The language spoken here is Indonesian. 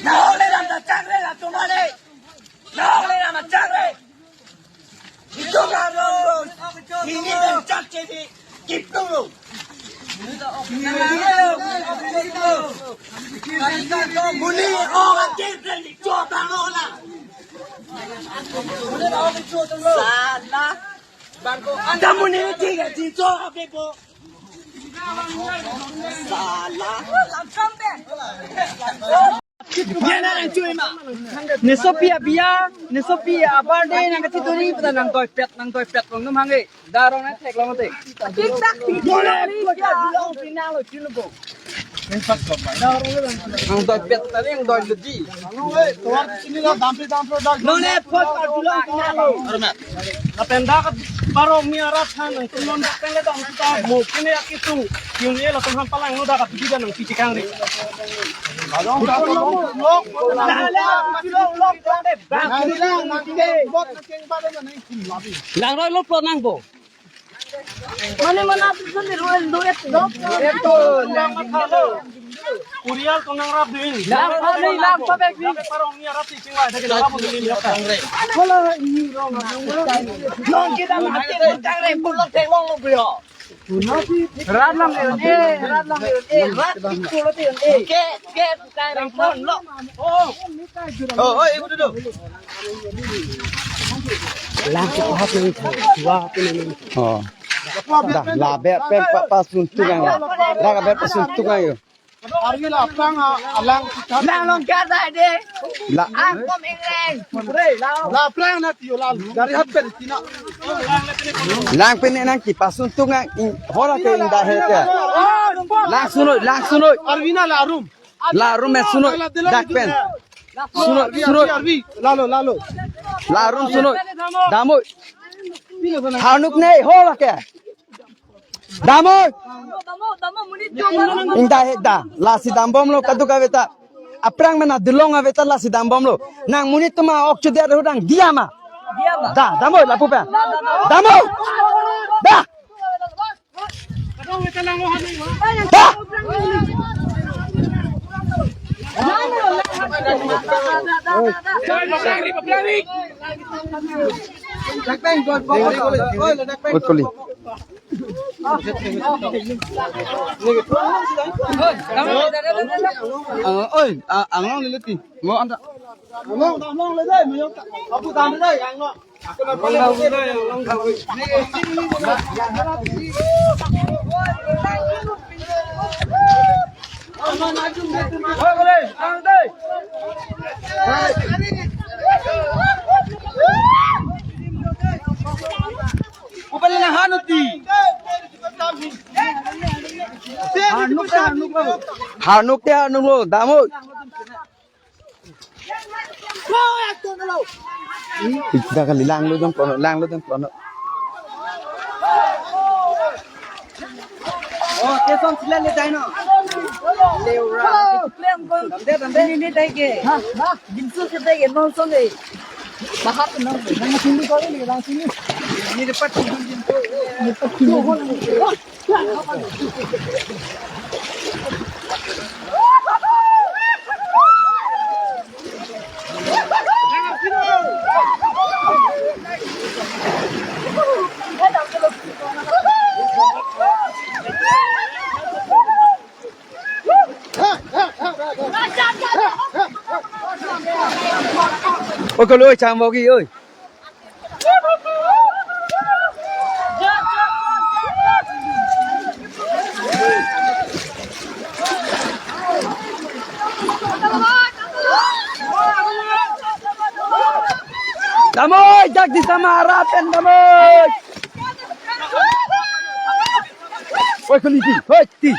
No le dan la sangre a tu madre. No le dan la sangre. Y tú cabrón. Y ni te chache de Kipuru. Muli orang kita di Kota Lola. Salah. Kamu ni tiga di Kota Bebo. Salah. Nesopia biya, nesopia abade nang katituri pada nang toy pet kong num hangi. Darong na tek lang mate. Ang toy pet tadi ang toy legi. None pot bilang nalo. Napenda ka parong miarat han ang tulon pele dong kita mo kini akitu. Yung elo tong hampalang no dapat bigan ng titikang ri. Lang roy lop nang bo. Mana ni ruel duet dok. Ito lang makalo. Urial kong nang rap din. Lang pa bag din. Parang niya rap sing wa dagin rap din niya ka. Wala ini rong. Long kita mati tang re pulok te wong lo bro. Rat lang yun rat lang yun rat pikulo yun Ke tang pon lo. Oh, ibu dulu. Lang ko hapin wa hapin oh dah la bet pe pasun tungang la bet pasun tungang yo Argila apang alang Lang long kata de. la Aku mengreng. la plang na tiyo la dari happen tina lang pe nang ki pasun tungang hora ke inda he ke lang suno Arvina la rum me suno dak pen suno lalo la rum suno damoy hanuk nei hora ke damoy Damo munit jo. inda he da la si dambom lo kadu ka veta aprang mena dilong aveta la si dambom lo nang munit ma okchu de rodang dia ma da damoy la pupa damoy da da oi koli oi angong liliti mo anda Long le dai mo abu tam dai ang no. Upale na hanuti. hanuk te hanuk lo damoy kita kali lang lo dong kono Oh, keson sila ni dai no. Leura. Plem kon. Ni dai ke. Ha. Jinsu se dai ke non song dai. Bahat no. Nang sini ko ni lang sini. ni dapat ôi con ơi chàng vào ghi ơi Damoy, jak di sama harapan Damoy. Oi, keliti, hoi, ti.